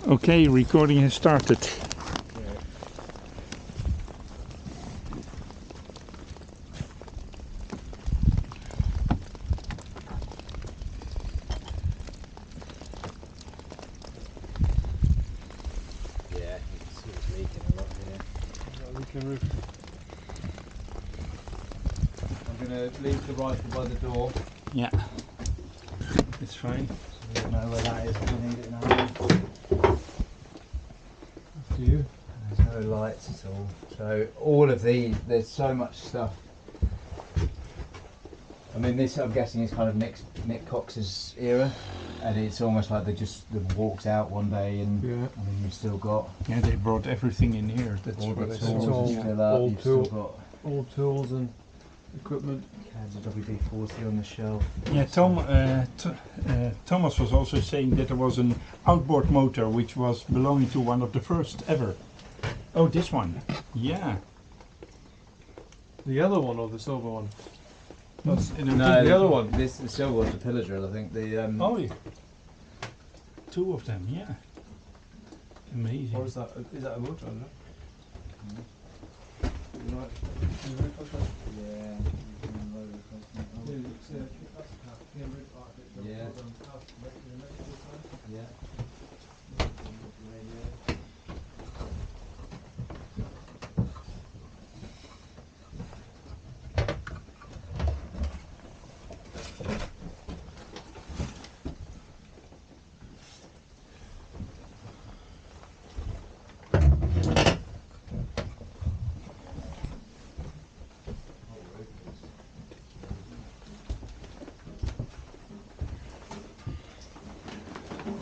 Okay, recording has started. Yeah, you can see it's leaking a lot here. Leaking roof. I'm going to leave the rifle by the door. Yeah, it's fine. So you'll know where that is if you need it in a hurry. After you. There's no lights at all. So all of these, there's so much stuff. I mean, this I'm guessing is kind of Nick Cox's era, and it's almost like they walked out one day, and Yeah. I mean, you've still got Yeah, they brought everything in here. That's all the what I tools saw. all are still up. old You've still tool. got Old tools and equipment. cans of WD-40 on the shelf. Yeah, Thomas was also saying that there was an outboard motor which was belonging to one of the first ever. Oh, this one. Yeah. The yellow one or the silver one? That's No, the other one. This the silver one's the pillar drill, I think. Oh, yeah. Two of them, yeah. Amazing. Or is that a motor? No? Right. Yeah. Yeah.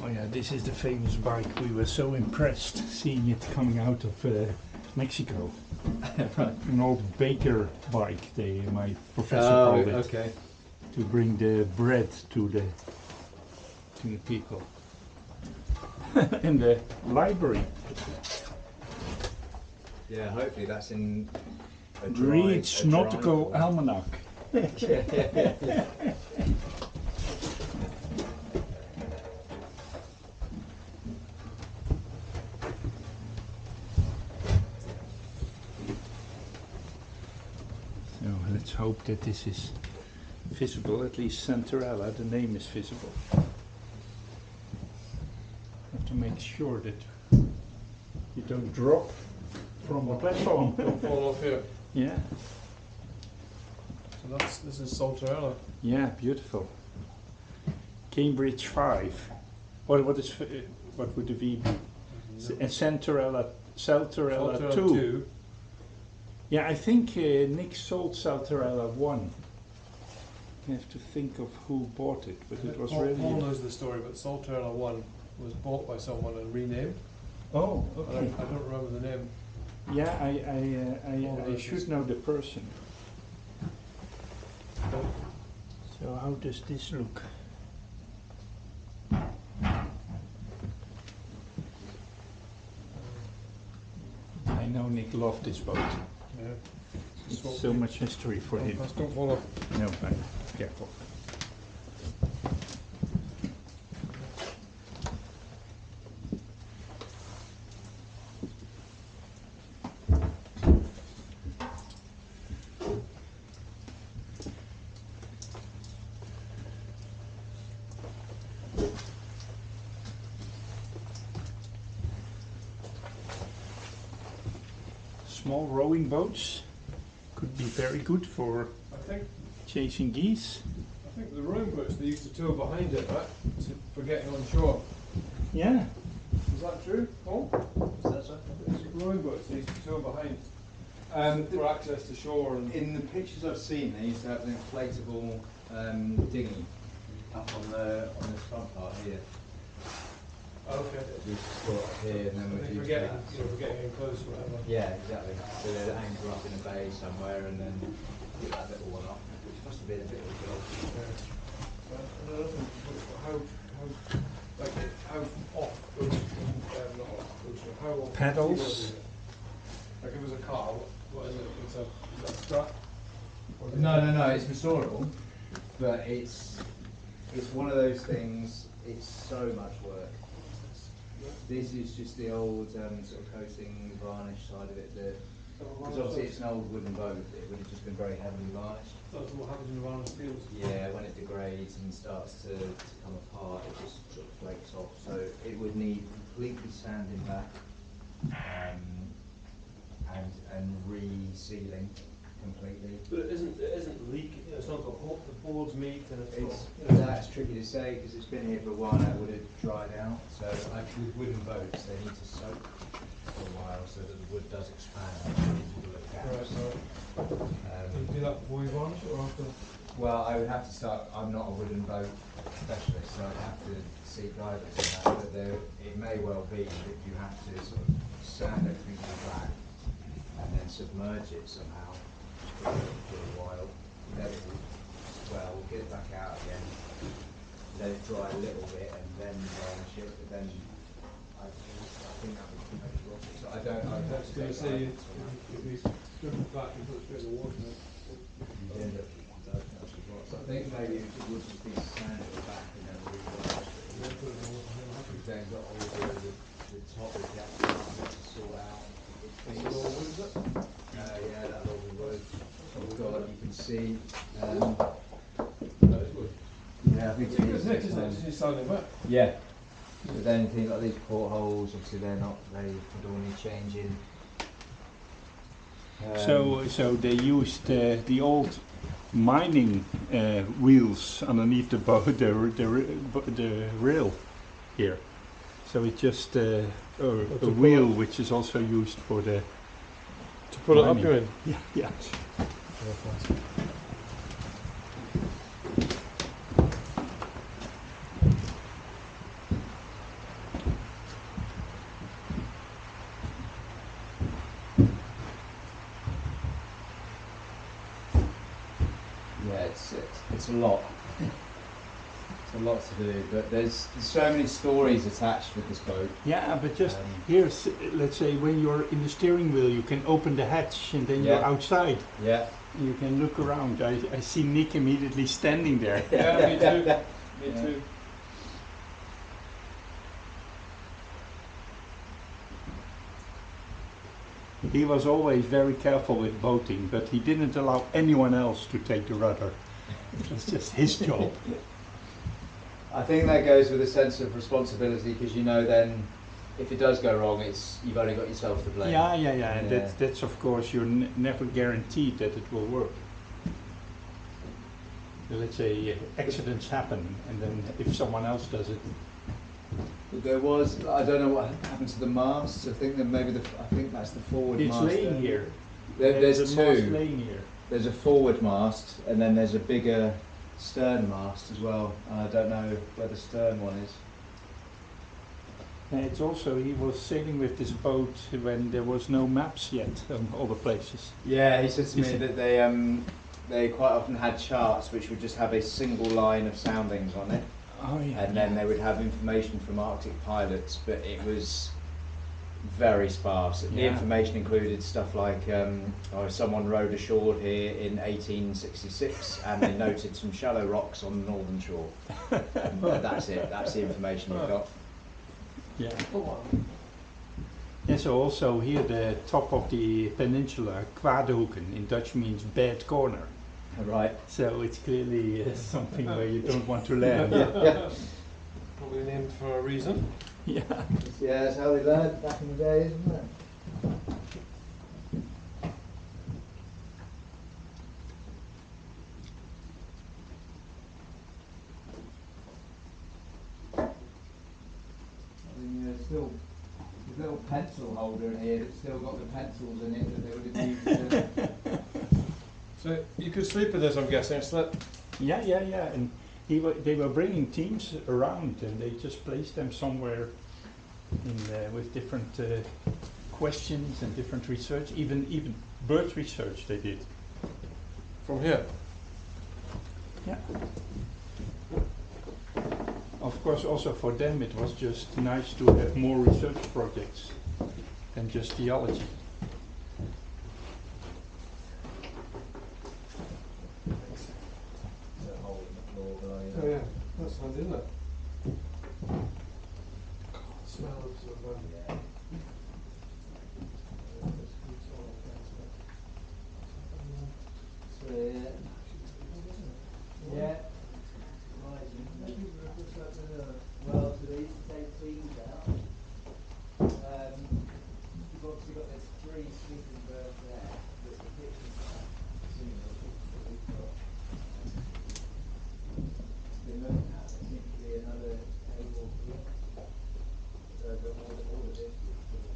Oh yeah, this is the famous bike. We were so impressed seeing it coming out of Mexico. Right. An old baker bike, my professor called it, okay. to bring the bread to the people. In the library. Yeah, hopefully that's in a Reed's Nautical form. Almanac. Yeah. So let's hope that this is visible, at least Salterella, the name is visible. Have to make sure that you don't drop from the platform. Don't fall off here. Yeah, So this is Salterella. yeah, beautiful. Cambridge 5. What would the V be? And Salterella 2. Yeah, I think Nick sold Salterella 1. You have to think of who bought it, but it was Paul really. knows the story, but Salterella 1 was bought by someone and renamed. Oh, I okay. don't remember the name. Yeah, I should know the person. So how does this look? I know Nick loved this boat. Yeah. It's so much history for him. Don't fall off. No, careful. Small rowing boats could be very good for I think chasing geese. the rowing boats they used to tow behind it, right? For getting on shore. Yeah. Is that true, Paul? Is that so? Rowing boats they used to tow behind The- for access to shore and. in the pictures I've seen, they used to have an inflatable dinghy up on the front part here. Okay. We used to store it up here, and then I we'd think use we're getting, that. we're getting in close or whatever. Yeah, exactly. So they'd anchor up in a bay somewhere, and then get that little one off, which must have been a bit of a job. Another thing, how off not off ocean, how off Pedals. is it? Like if it was a car, what is it? Is that a strap? Or is it- No, it's restorable, but it's one of those things. It's so much work. This is just the old sort of coating varnish side of it. Because obviously it's an old wooden boat, it would have just been very heavily varnished. That's what happens in the varnish fields. Yeah, when it degrades and starts to come apart, it just sort of flakes off. So it would need completely sanding back and re-sealing completely. But it isn't leaking. It's not got the boards meet and it's That's tricky to say because it's been here for a while. It would have dried out. So with wooden boats, they need to soak for a while so that the wood does expand into the gaps. Do you do that before you varnish it or after? Well, I would have to start. I'm not a wooden boat specialist, so I'd have to seek guidance on that. But it may well be that you have to sort of sand everything to the back and then submerge it somehow for a while. Let it swell, get it back out again, let it dry a little bit, and then varnish it. But then I think that would make it rough. So I don't. I was going to say if we strip it back and put it straight in the water. So I think maybe it would just be sand at the back and then re-varnish it. We've then got all the top of the actual to sort out. Yeah, that'll all be wood. We've got, you can see. That is wood. Yeah, I think It's good, isn't it? It's just sanding back. Yeah. But then things like these portholes, obviously they're not, they would all need changing. So they used the old mining wheels underneath the boat, the rail here. So it's just a wheel which is also used for the To put it up, mining. you in? Yeah, yeah. Yeah, it's a lot. It's a lot to do, but there's so many stories attached with this boat. Yeah, but just here's, let's say, when you're in the steering wheel, you can open the hatch and then you're Yeah. outside. Yeah. You can look around. I see Nick immediately standing there. Yeah, me too. Me Yeah. too. He was always very careful with boating, but he didn't allow anyone else to take the rudder. It was just his job. I think that goes with a sense of responsibility because you know then if it does go wrong, you've only got yourself to blame. Yeah, and Yeah. that's of course you're never guaranteed that it will work. Let's say accidents happen, and then if someone else does it, But there was, I don't know what happened to the masts. I think that maybe I think that's the forward it's mast. laying here. There's a mast two. laying here. There's a forward mast and then there's a bigger stern mast as well. I don't know where the stern one is. And it's also, he was sailing with this boat when there was no maps yet on all the places. Yeah, he said to me that they quite often had charts which would just have a single line of soundings on it. Oh yeah. And then they would have information from Arctic pilots, but it was very sparse. The Yeah. information included stuff like someone rowed ashore here in 1866 and they noted some shallow rocks on the northern shore. And that's it, that's the information you've got. Yeah. Oh, wow. And so also here the top of the peninsula, Kwadehoeken, in Dutch means bad corner. Right. So it's clearly something where you don't want to land. Yeah. Probably named for a reason. Yeah. Yeah, that's how they learned back in the day, isn't it? I mean, there's still a little pencil holder in here that's still got the pencils in it that they would have used to... So you could sleep in this, I'm guessing. Yeah. And they were bringing teams around, and they just placed them somewhere in with different questions and different research. Even bird research they did. From here. Yeah. Of course, also for them it was just nice to have more research projects than just theology. Oh yeah, that's handy, isn't it? smell of sort of Yeah. Yeah. Well, so they used to take teams out. You've obviously got this 3 sleeping berths there, with the kitchen side, assuming the kitchen that we've got. Been looking at, there seems to be another table here. So the all of this is sort of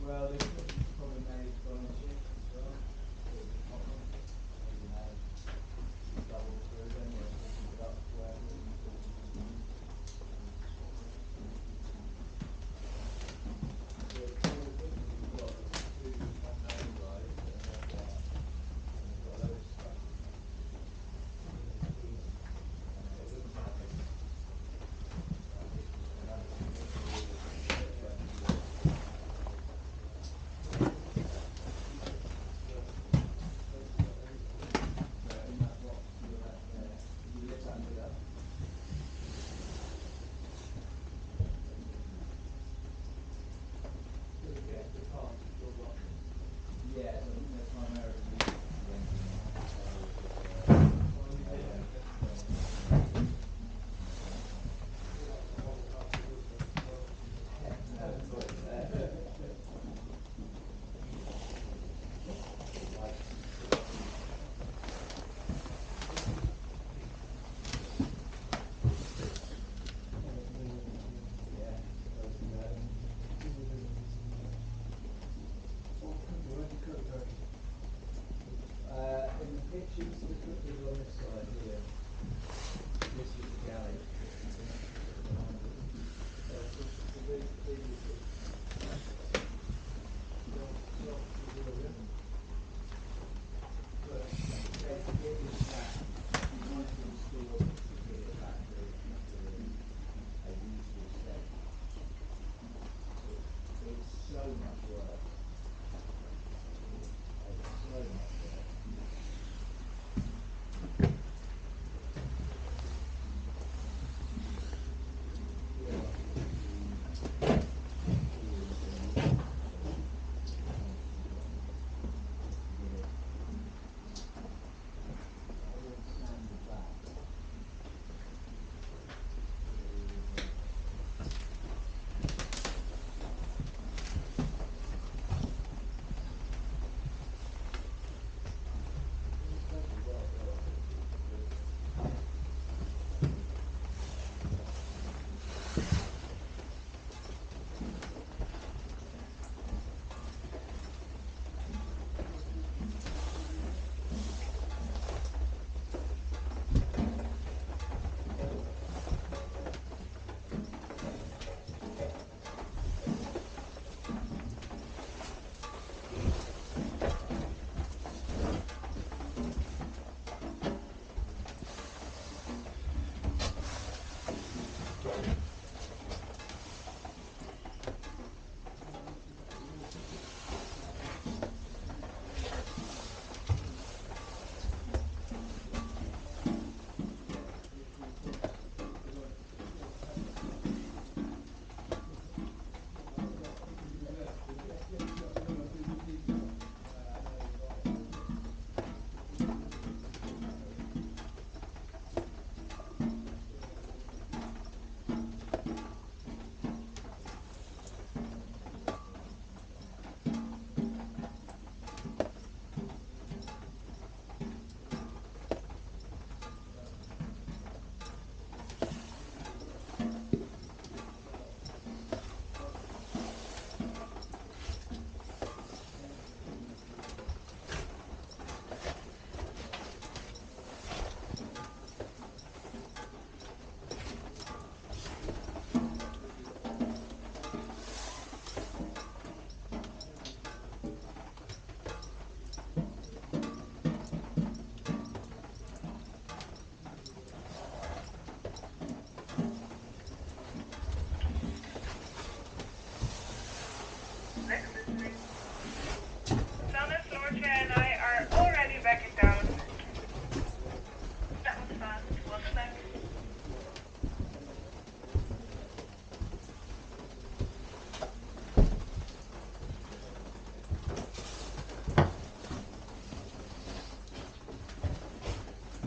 well, they could probably manage furniture as well. Maybe have double through them or something it up.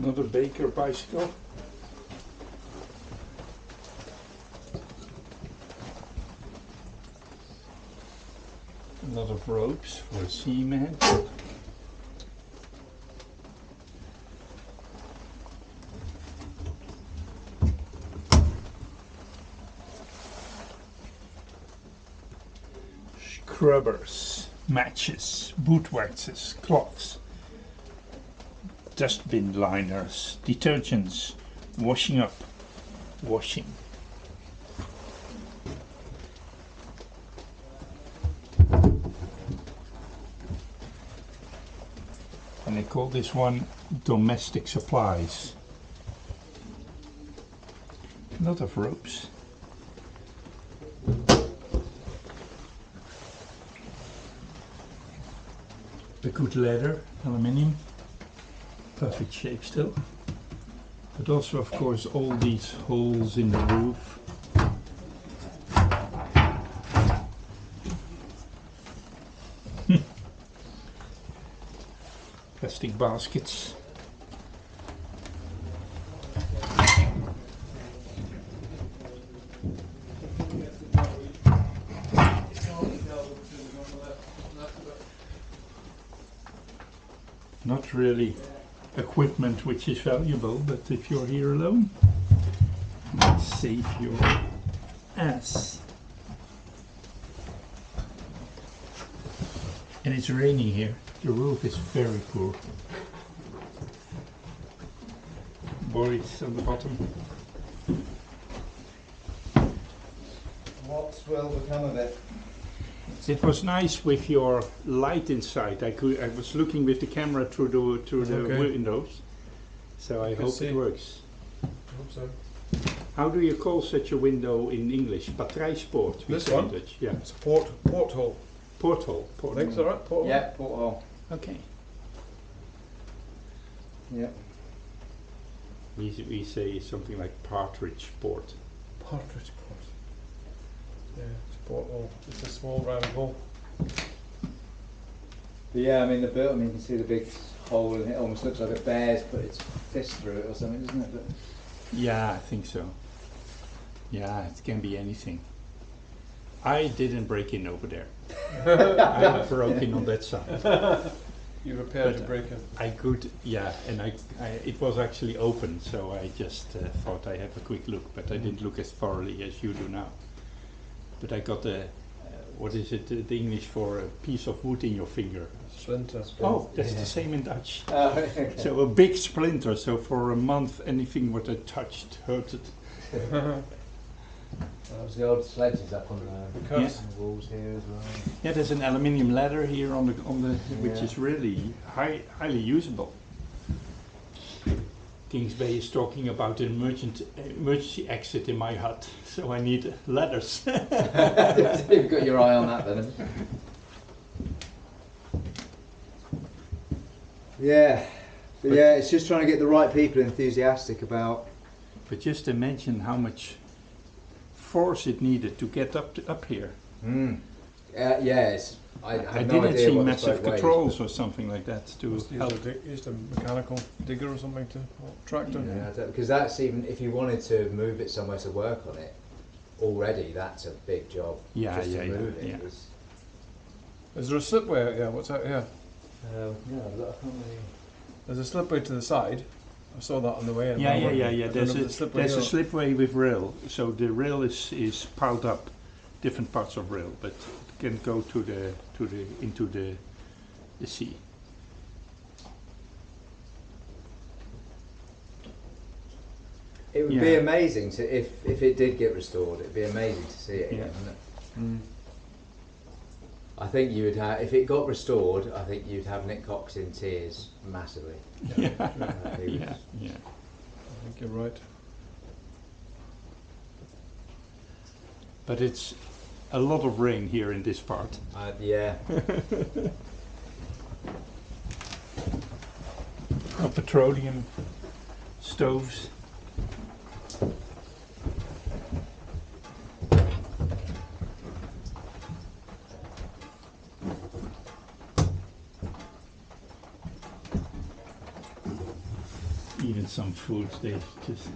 Another Baker bicycle. A lot of ropes for a seaman. Scrubbers, matches, boot waxes, cloths, dustbin liners, detergents, washing up, washing. And they call this one domestic supplies. A lot of ropes. The good leather, aluminium, perfect shape still. But also, of course, all these holes in the roof. Plastic baskets. Not really equipment which is valuable, but if you're here alone, let's save your ass. And it's raining here. The roof is very poor. Boards on the bottom. What will become of it? It was nice with your light inside. I was looking with the camera through the Okay. windows, so I hope see. it works. I hope so. How do you call such a window in English? Batterijspoort. we This say in one? Dutch. Yeah. It's a porthole. Porthole. I think it's alright, porthole. Yeah, porthole. Okay. Yeah. We say something like partridge port. Partridge port. Yeah, it's a porthole. It's a small round hole. But yeah, I mean the build. I mean you can see the big hole in it. It almost looks like a bear's put its fist through it or something, doesn't it? But Yeah, I think so. Yeah, it can be anything. I didn't break in over there. I broke in on that side. You repaired But your break-in. I could, yeah, and it was actually open, so I just thought I have a quick look, but I didn't look as thoroughly as you do now. But I got a, what is it, the English for a piece of wood in your finger? Splinter. Oh, that's Yeah. the same in Dutch. okay. So a big splinter, so for a month anything what I touched hurted. There's the old sledges up on Because the walls here as well. Yeah, there's an aluminium ladder here on the which Yeah. is really highly usable. Kings Bay is talking about an emergency exit in my hut, so I need ladders. You've got your eye on that then. Haven't you? Yeah. But yeah, it's just trying to get the right people enthusiastic about. But just imagine how much force it needed to get up here. Yes. I I have no didn't idea see what massive the controls or something like that to must use help. used a mechanical digger or something to tractor. Yeah, because that's even if you wanted to move it somewhere to work on it. Already, that's a big job. Yeah, just yeah, to yeah, move it. yeah. Is, Is there a slipway out here? What's out here? yeah, I can't really. There's a slipway to the side. I saw that on the way in. Yeah. I don't There's know a if the slipway there's a here- slipway with rail, so the rail is piled up, different parts of rail, but it can go into the sea. It would be Yeah. amazing to if it did get restored. It'd be amazing to see it Yeah. again, wouldn't it? Mm. I think you would have if it got restored. I think you'd have Nick Cox in tears massively. Yeah, He was- yeah. I think you're right. But it's a lot of rain here in this part. Yeah. Petroleum stoves. even some food they just.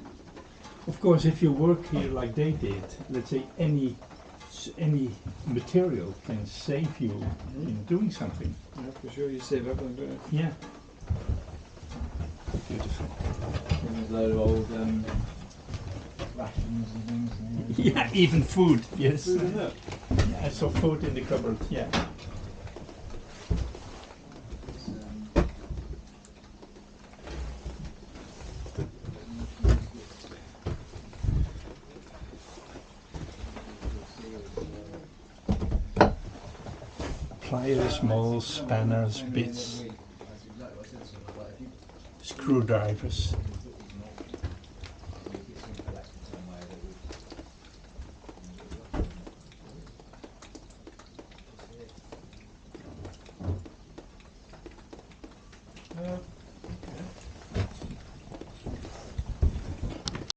Of course, if you work here like they did, let's say any material can save you in doing something. Yeah, for sure, you save up on doing it. Yeah. Beautiful. There's a load of old Rations and things. And Yeah, even food. Yes. food in there. Yeah, I saw food in the cupboard. Yeah. Pliers, molds, spanners, bits, That's exactly what I said. So, like, if you screwdrivers. make it simple in some way that would.